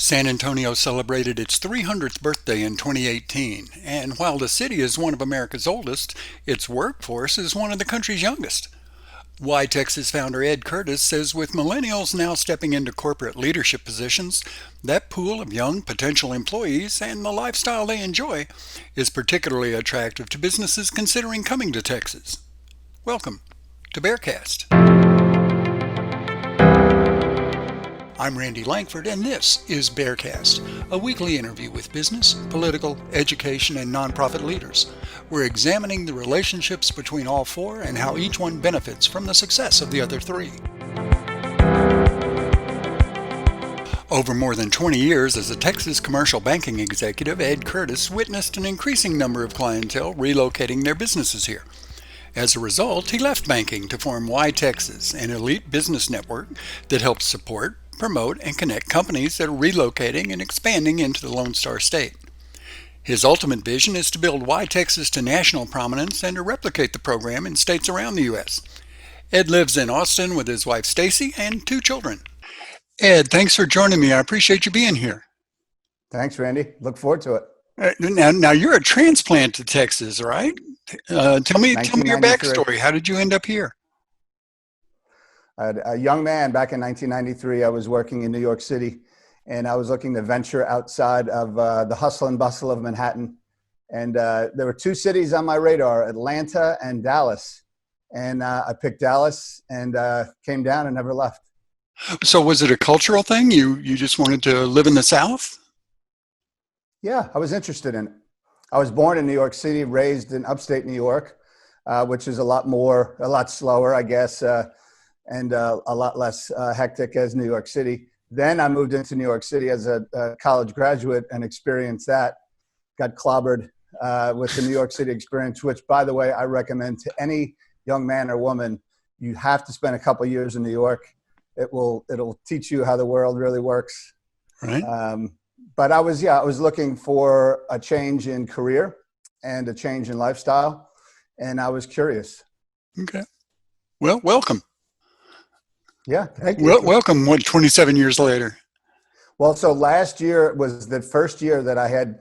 San Antonio celebrated its 300th birthday in 2018, and while the city is one of America's oldest, its workforce is one of the country's youngest. YTexas founder Ed Curtis says with millennials now stepping into corporate leadership positions, that pool of young potential employees and the lifestyle they enjoy is particularly attractive to businesses considering coming to Texas. Welcome to BexarCast. I'm Randy Langford, and this is BexarCast, a weekly interview with business, political, education, and nonprofit leaders. We're examining the relationships between all four and how each one benefits from the success of the other three. Over more than 20 years as a Texas commercial banking executive, Ed Curtis witnessed an increasing number of clientele relocating their businesses here. As a result, he left banking to form YTexas, an elite business network that helps support, promote, and connect companies that are relocating and expanding into the Lone Star State. His ultimate vision is to build YTexas to national prominence and to replicate the program in states around the U.S. Ed lives in Austin with his wife Stacy and two children. Ed, thanks for joining me. I appreciate you being here. Thanks, Randy. Look forward to it. Now you're a transplant to Texas, right? Tell me your 1993. backstory. How did you end up here? A young man back in 1993, I was working in New York City, and I was looking to venture outside of the hustle and bustle of Manhattan. And there were two cities on my radar, Atlanta and Dallas. And I picked Dallas and came down and never left. So was it a cultural thing? You just wanted to live in the South? Yeah, I was interested in it. I was born in New York City, raised in upstate New York, which is a lot slower, I guess, and a lot less hectic as New York City. Then I moved into New York City as a college graduate and experienced that. Got clobbered with the New York City experience, which, by the way, I recommend to any young man or woman. You have to spend a couple of years in New York. It'll teach you how the world really works. Right. But I was looking for a change in career and a change in lifestyle, and I was curious. Okay. Well, welcome. Yeah, thank you. Welcome. 27 years later? Well, so last year was the first year that I had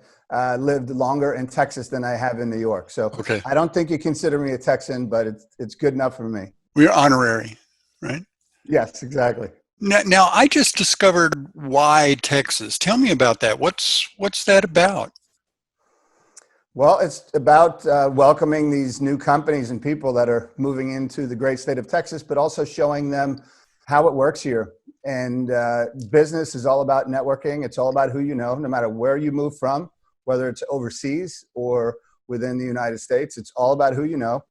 lived longer in Texas than I have in New York. So okay. I don't think you consider me a Texan, but it's good enough for me. We're honorary, right? Yes, exactly. Now I just discovered YTexas. Tell me about that. What's that about? Well, it's about welcoming these new companies and people that are moving into the great state of Texas, but also showing them how it works here. And business is all about networking. It's all about who you know, no matter where you move from, whether it's overseas or within the United States. It's all about who you know.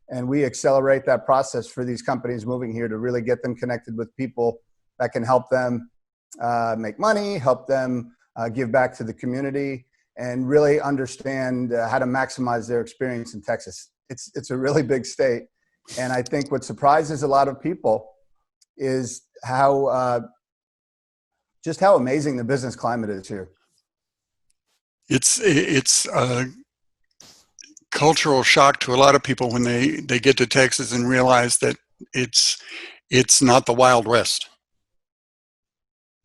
And we accelerate that process for these companies moving here to really get them connected with people that can help them make money, help them give back to the community, and really understand how to maximize their experience in Texas. It's a really big state. And I think what surprises a lot of people is how amazing the business climate is here. It's a cultural shock to a lot of people when they get to Texas and realize that it's not the Wild West.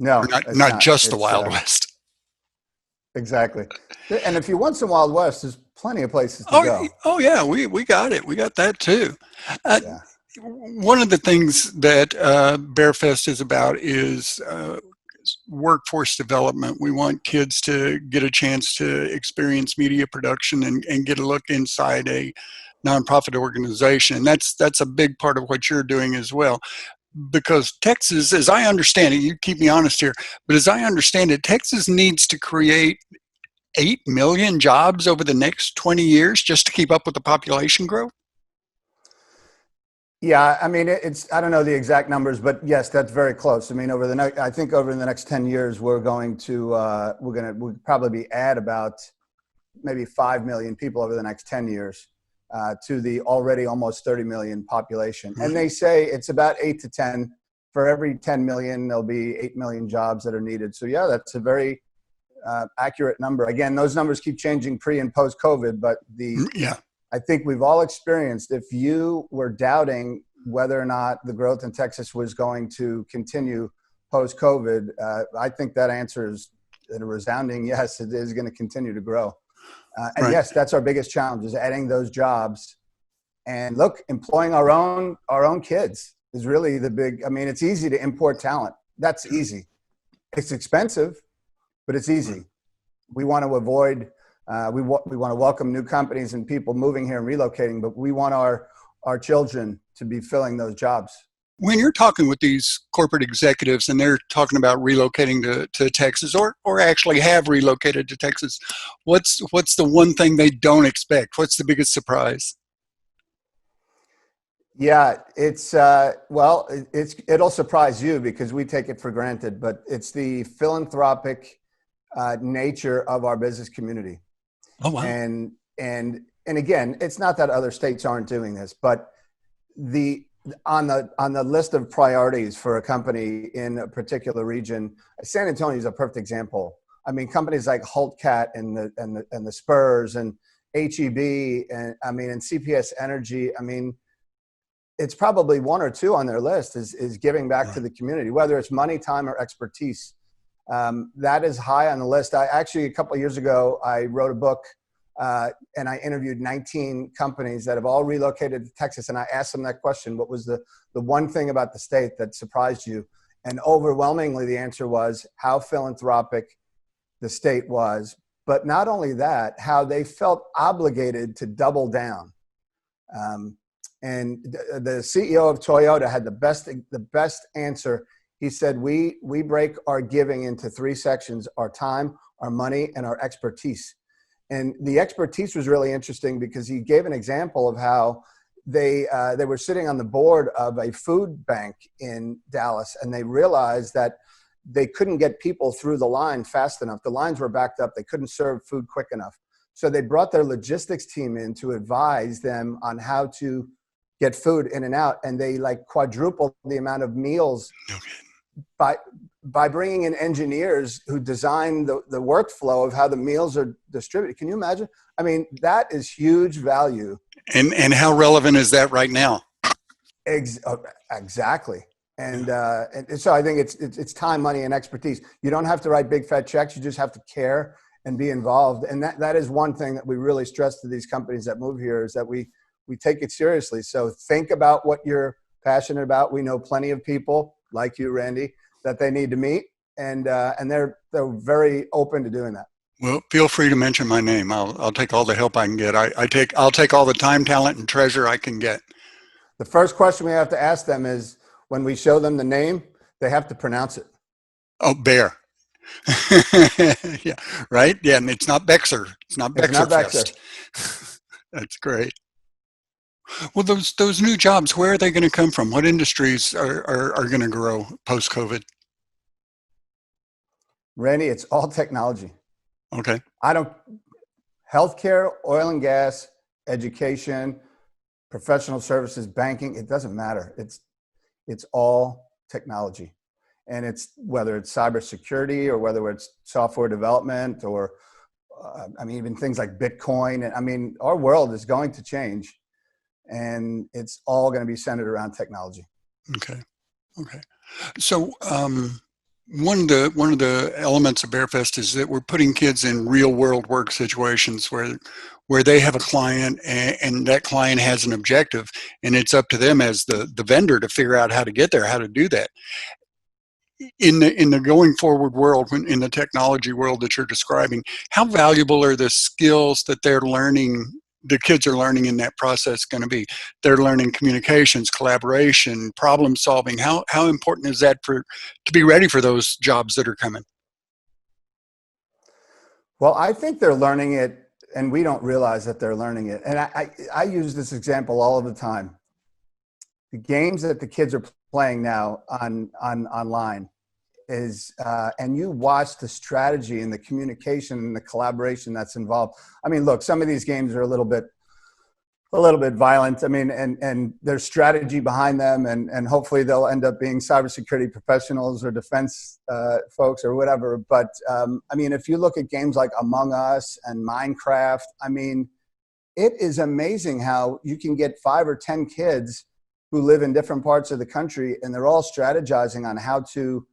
No, not just the Wild West. Exactly. And if you want some Wild West, there's plenty of places to go. Oh yeah, we got it. We got that too. Yeah. One of the things that BexarFest is about is workforce development. We want kids to get a chance to experience media production and get a look inside a nonprofit organization. And that's a big part of what you're doing as well. Because Texas, as I understand it, you keep me honest here, but as I understand it, Texas needs to create 8 million jobs over the next 20 years just to keep up with the population growth. Yeah, I mean, I don't know the exact numbers, but yes, that's very close. I mean, over the next 10 years, we'll probably add about maybe 5 million people over the next 10 years. To the already almost 30 million population. And they say it's about 8 to 10. For every 10 million, there'll be 8 million jobs that are needed. So yeah, that's a very accurate number. Again, those numbers keep changing pre and post COVID, but I think we've all experienced, if you were doubting whether or not the growth in Texas was going to continue post-COVID, I think that answer is and a resounding yes, it is going to continue to grow. And Right. yes, that's our biggest challenge, is adding those jobs. And look, employing our own kids is really the big. I mean, it's easy to import talent. That's easy. It's expensive, but it's easy. We want to avoid. We want to welcome new companies and people moving here and relocating, but we want our children to be filling those jobs. When you're talking with these corporate executives and they're talking about relocating to Texas, or actually have relocated to Texas, what's the one thing they don't expect? What's the biggest surprise? Yeah, it'll surprise you because we take it for granted, but it's the philanthropic nature of our business community. Oh, wow. And again, it's not that other states aren't doing this, but on the list of priorities for a company in a particular region, San Antonio is a perfect example. I mean, companies like Hultcat and the Spurs and HEB and CPS Energy. I mean, it's probably one or two on their list is giving back to the community, whether it's money, time, or expertise. That is high on the list. I actually, a couple of years ago, I wrote a book and I interviewed 19 companies that have all relocated to Texas. And I asked them that question: what was the one thing about the state that surprised you? And overwhelmingly, the answer was how philanthropic the state was. But not only that, how they felt obligated to double down. And the CEO of Toyota had the best answer. He said, we break our giving into three sections: our time, our money, and our expertise. And the expertise was really interesting because he gave an example of how they were sitting on the board of a food bank in Dallas, and they realized that they couldn't get people through the line fast enough. The lines were backed up. They couldn't serve food quick enough. So they brought their logistics team in to advise them on how to get food in and out. And they quadrupled the amount of meals by bringing in engineers who design the workflow of how the meals are distributed. Can you imagine? I mean, that is huge value. And how relevant is that right now? Exactly. And so I think it's time, money, and expertise. You don't have to write big fat checks. You just have to care and be involved. And that is one thing that we really stress to these companies that move here, is that we take it seriously. So think about what you're passionate about. We know plenty of people like you, Randy, that they need to meet, and they're very open to doing that. Well, feel free to mention my name. I'll take all the help I can get. I'll take all the time, talent, and treasure I can get. The first question we have to ask them is, when we show them the name, they have to pronounce it. Oh, Bear. Yeah, right? Yeah, and it's not Bexar. It's not BexarCast. That's great. Well, those new jobs, where are they going to come from? What industries are going to grow post-COVID? Randy, it's all technology. Okay. Healthcare, oil and gas, education, professional services, banking, it doesn't matter. It's all technology. And it's whether it's cybersecurity or whether it's software development or even things like Bitcoin. And our world is going to change, and it's all going to be centered around technology. Okay. So one of the elements of BearFest is that we're putting kids in real world work situations where they have a client and that client has an objective, and it's up to them as the vendor to figure out how to get there, how to do that. In the going forward world, in the technology world that you're describing, how valuable are the skills that the kids are learning in that process going to be? They're learning communications, collaboration, problem solving. How important is that to be ready for those jobs that are coming? Well, I think they're learning it, and we don't realize that they're learning it. And I use this example all of the time. The games that the kids are playing now online is, and you watch the strategy and the communication and the collaboration that's involved. Look, some of these games are a little bit violent. And there's strategy behind them, and hopefully they'll end up being cybersecurity professionals or defense folks or whatever. But if you look at games like Among Us and Minecraft, it is amazing how you can get 5 or 10 kids who live in different parts of the country, and they're all strategizing on how to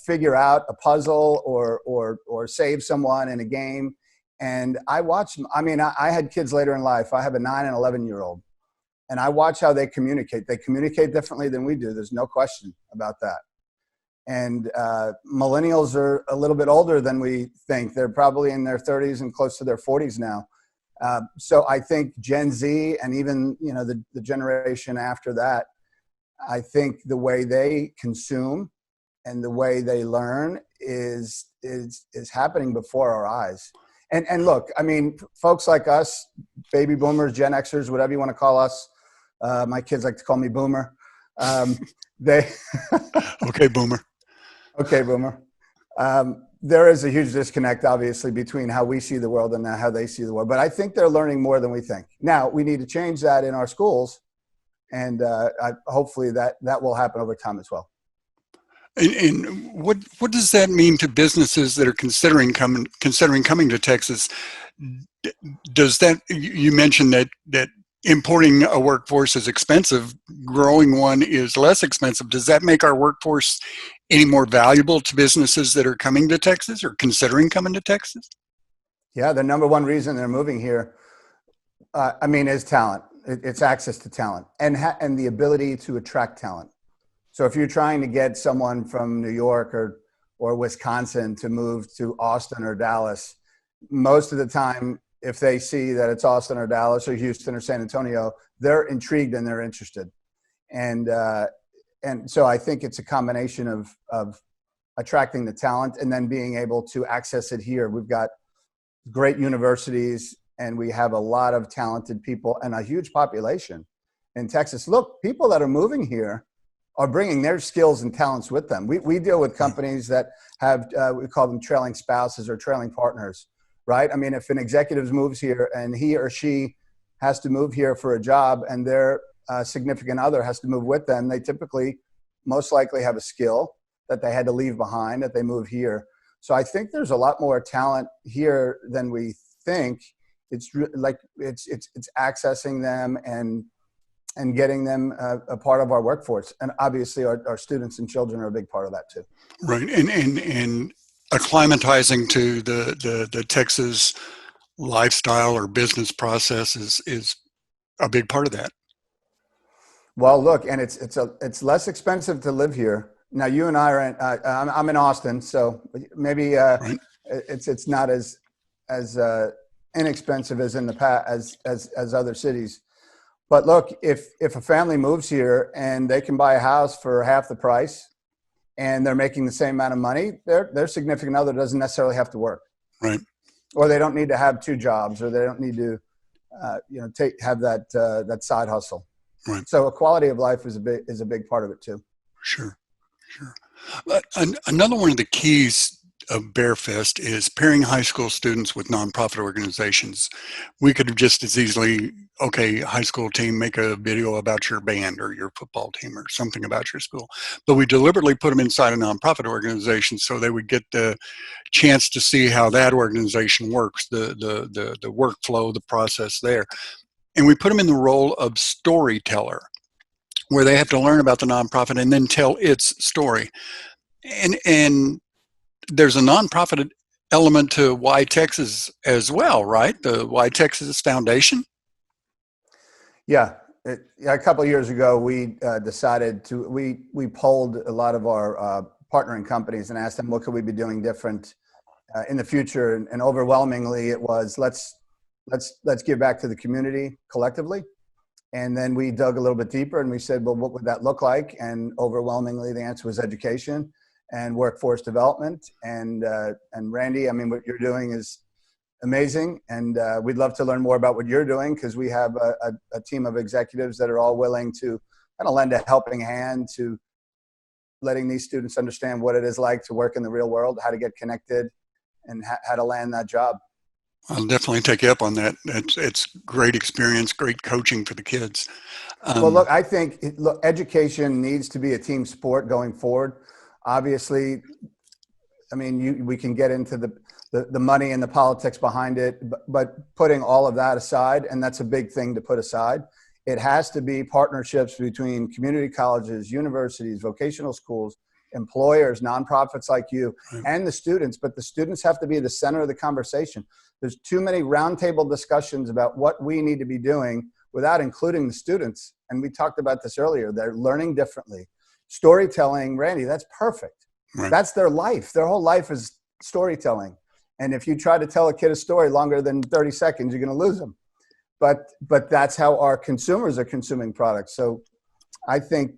figure out a puzzle or save someone in a game. And I watch them. I mean, I had kids later in life. I have a 9 and 11-year-old, and I watch how they communicate. They communicate differently than we do. There's no question about that. And millennials are a little bit older than we think. They're probably in their 30s and close to their 40s now. So I think Gen Z and even the generation after that, I think the way they consume and the way they learn is happening before our eyes. And look, I mean, folks like us, baby boomers, Gen Xers, whatever you want to call us. My kids like to call me Boomer. They Okay, Boomer. Okay, Boomer. There is a huge disconnect, obviously, between how we see the world and how they see the world. But I think they're learning more than we think. Now, we need to change that in our schools, and hopefully that will happen over time as well. And what does that mean to businesses that are considering coming to Texas? Does that, you mentioned that importing a workforce is expensive, growing one is less expensive. Does that make our workforce any more valuable to businesses that are coming to Texas or considering coming to Texas? Yeah, the number one reason they're moving here, is talent. It's access to talent and the ability to attract talent. So if you're trying to get someone from New York or Wisconsin to move to Austin or Dallas, most of the time, if they see that it's Austin or Dallas or Houston or San Antonio, they're intrigued and they're interested. And so I think it's a combination of attracting the talent and then being able to access it here. We've got great universities and we have a lot of talented people and a huge population in Texas. Look, people that are moving here are bringing their skills and talents with them. We deal with companies that have, we call them trailing spouses or trailing partners, right? I mean, if an executive moves here and he or she has to move here for a job and their significant other has to move with them, they typically most likely have a skill that they had to leave behind that they move here. So I think there's a lot more talent here than we think. It's it's accessing them and getting them a part of our workforce. And obviously our students and children are a big part of that too. Right. And acclimatizing to the Texas lifestyle or business process is a big part of that. Well, look, and it's less expensive to live here. Now you and I are I'm in Austin, so maybe Right. it's not as inexpensive as in the past as other cities. But look, if a family moves here and they can buy a house for half the price and they're making the same amount of money, their significant other doesn't necessarily have to work. Right. Or they don't need to have 2 jobs, or they don't need to have that side hustle. Right. So a quality of life is a big part of it too. Sure. But another one of the keys of BearFest is pairing high school students with nonprofit organizations. We could have just as easily, okay, high school team, make a video about your band or your football team or something about your school. But we deliberately put them inside a nonprofit organization so they would get the chance to see how that organization works, the workflow, the process there. And we put them in the role of storyteller, where they have to learn about the nonprofit and then tell its story. And there's a nonprofit element to YTexas as well, right? The YTexas Foundation. Yeah. A couple of years ago, we decided we polled a lot of our partnering companies and asked them, what could we be doing different in the future? And overwhelmingly, it was let's give back to the community collectively. And then we dug a little bit deeper and we said, well, what would that look like? And overwhelmingly, the answer was education and workforce development. And Randy, I mean, what you're doing is amazing. And we'd love to learn more about what you're doing, because we have a team of executives that are all willing to kind of lend a helping hand to letting these students understand what it is like to work in the real world, how to get connected, and how to land that job. I'll definitely take you up on that. It's great experience, great coaching for the kids. Well, look, I think education needs to be a team sport going forward. Obviously, I mean, we can get into the money and the politics behind it, but putting all of that aside, and that's a big thing to put aside, it has to be partnerships between community colleges, universities, vocational schools, employers, nonprofits like you, Right. and the students, but the students have to be the center of the conversation. There's too many roundtable discussions about what we need to be doing without including the students. And we talked about this earlier. They're learning differently. Storytelling, Randy, that's perfect. Right. That's their life. Their whole life is storytelling. And if you try to tell a kid a story longer than 30 seconds, you're going to lose them. But that's how our consumers are consuming products. So I think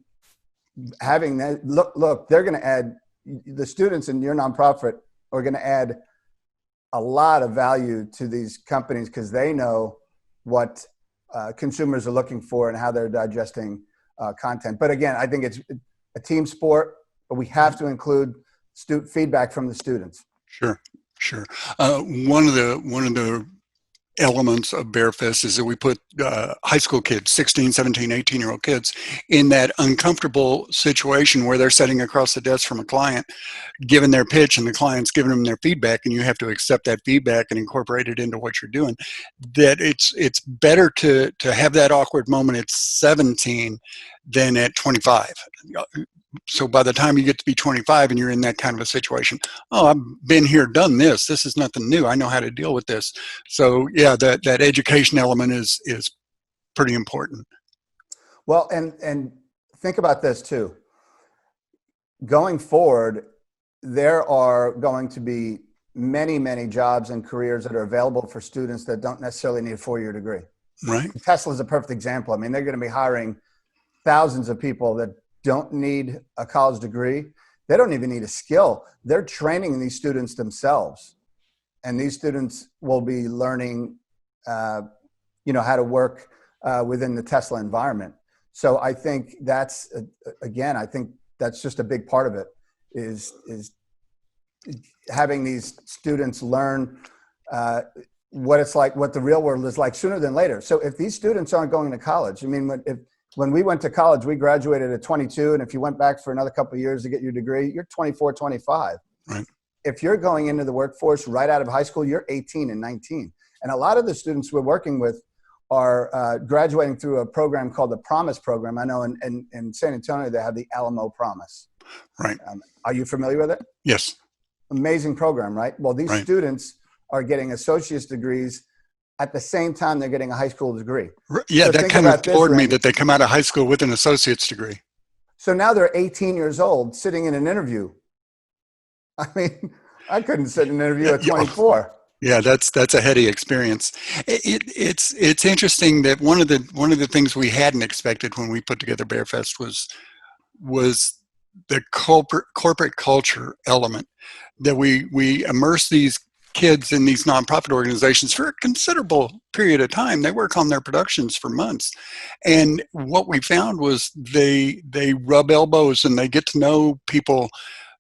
having that, look, they're going to add, the students in your nonprofit are going to add a lot of value to these companies because they know what consumers are looking for and how they're digesting content. But again, I think it's a team sport, but we have to include feedback from the students. Sure. One of the elements of BearFest is that we put high school kids, 16, 17, 18-year-old kids, in that uncomfortable situation where they're sitting across the desk from a client, giving their pitch, and the client's giving them their feedback, and you have to accept that feedback and incorporate it into what you're doing. That it's better to have that awkward moment at 17 than at 25. So by the time you get to be 25 and you're in that kind of a situation, oh, I've been here, done this. This is nothing new. I know how to deal with this. So yeah, that education element is pretty important. Well, and think about this too. Going forward, there are going to be many, many jobs and careers that are available for students that don't necessarily need a 4-year degree. Right. Tesla is a perfect example. I mean, they're going to be hiring thousands of people that don't need a college degree. They don't even need a skill. They're training these students themselves. And these students will be learning, how to work within the Tesla environment. So I think that's, again, I think that's just a big part of it is having these students learn what it's like, what the real world is like sooner than later. So if these students aren't going to college, I mean, when we went to college, we graduated at 22. And if you went back for another couple of years to get your degree, you're 24, 25. Right. If you're going into the workforce right out of high school, you're 18 and 19. And a lot of the students we're working with are graduating through a program called the Promise Program. I know in San Antonio, they have the Alamo Promise. Right. Are you familiar with it? Yes. Amazing program, right? Well, these students are getting associate's degrees at the same time they're getting a high school degree. Yeah, so that kind of floored me that they come out of high school with an associate's degree. So now they're 18 years old sitting in an interview. I mean, I couldn't sit in an interview at 24. Yeah, that's a heady experience. It's interesting that one of the things we hadn't expected when we put together BearFest was the corporate culture element, that we immerse these kids in these nonprofit organizations for a considerable period of time. They work on their productions for months. And what we found was they rub elbows and they get to know people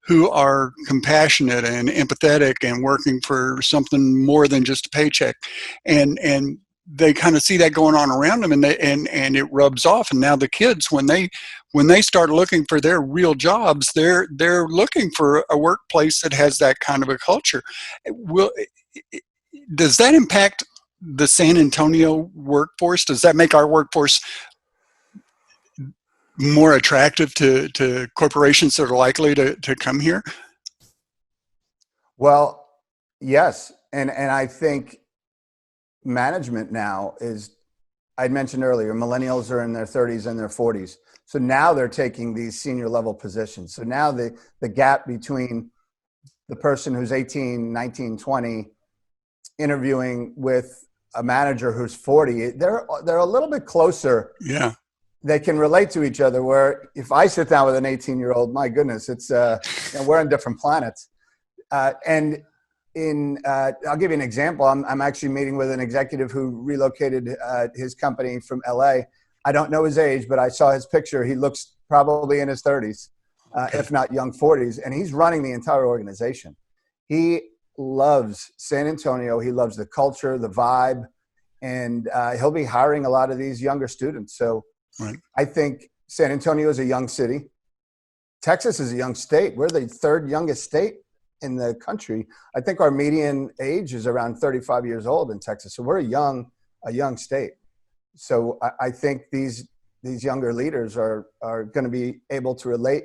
who are compassionate and empathetic and working for something more than just a paycheck. And they kind of see that going on around them, and it rubs off. And now the kids, when they start looking for their real jobs, they're looking for a workplace that has that kind of a culture. Does that impact the San Antonio workforce? Does that make our workforce more attractive to corporations that are likely to come here? Well, yes. And I think management now is, I'd mentioned earlier, millennials are in their 30s and their 40s. So now they're taking these senior level positions. So now the gap between the person who's 18, 19, 20, interviewing with a manager who's 40, they're a little bit closer. Yeah. They can relate to each other, where if I sit down with an 18-year-old, my goodness, it's we're on different planets. And I'll give you an example. I'm actually meeting with an executive who relocated his company from LA. I don't know his age, but I saw his picture. He looks probably in his 30s, if not young 40s, and he's running the entire organization. He loves San Antonio. He loves the culture, the vibe, and he'll be hiring a lot of these younger students. So right. I think San Antonio is a young city. Texas is a young state. We're the third youngest state in the country. I think our median age is around 35 years old in Texas. So we're a young state. So I think these younger leaders are going to be able to relate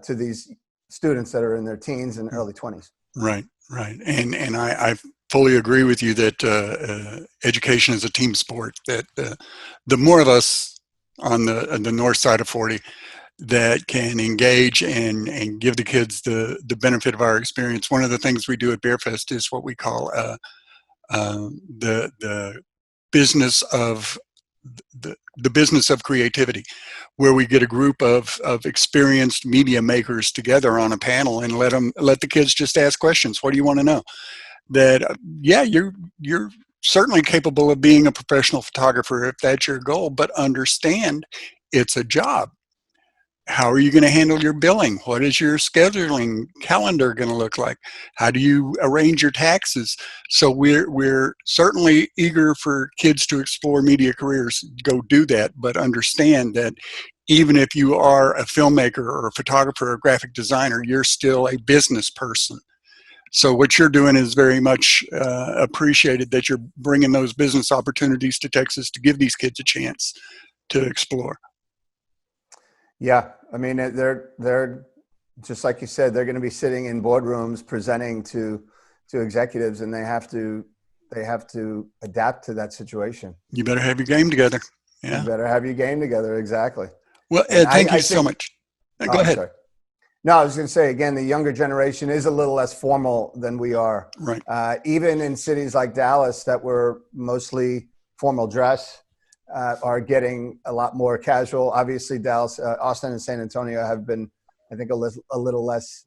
to these students that are in their teens and early 20s. Right, right. And I fully agree with you that education is a team sport, that the more of us on the north side of 40 that can engage and give the kids the benefit of our experience. One of the things we do at BexarFest is what we call the business of the business of creativity, where we get a group of experienced media makers together on a panel and let the kids just ask questions. What do you want to know? That yeah, you're certainly capable of being a professional photographer if that's your goal, but understand it's a job. How are you going to handle your billing? What is your scheduling calendar going to look like? How do you arrange your taxes? So we're certainly eager for kids to explore media careers. Go do that, but understand that even if you are a filmmaker or a photographer or a graphic designer, you're still a business person. So what you're doing is very much appreciated, that you're bringing those business opportunities to Texas to give these kids a chance to explore. Yeah, I mean, they're just like you said, they're going to be sitting in boardrooms presenting to executives, and they have to adapt to that situation. You better have your game together. Yeah. You better have your game together. Exactly. Well, And Ed, thank you I so think, much. Go I'm ahead. sorry. No, I was going to say, again, the younger generation is a little less formal than we are. Right. Even in cities like Dallas that were mostly formal dress, are getting a lot more casual. Obviously, Dallas, Austin, and San Antonio have been, I think, a little less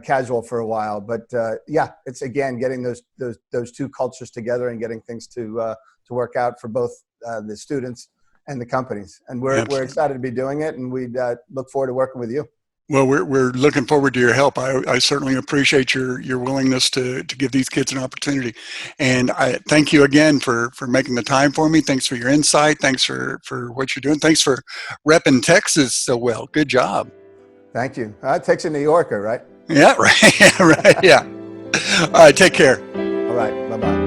casual for a while. But yeah, it's again getting those two cultures together and getting things to work out for both the students and the companies. And we're excited to be doing it, and we look forward to working with you. Well, we're looking forward to your help. I certainly appreciate your willingness to give these kids an opportunity. And I thank you again for making the time for me. Thanks for your insight. Thanks for what you're doing. Thanks for repping Texas so well. Good job. Thank you. Texas, New Yorker, right? Yeah, right. Yeah, right. Yeah. All right. Take care. All right. Bye-bye.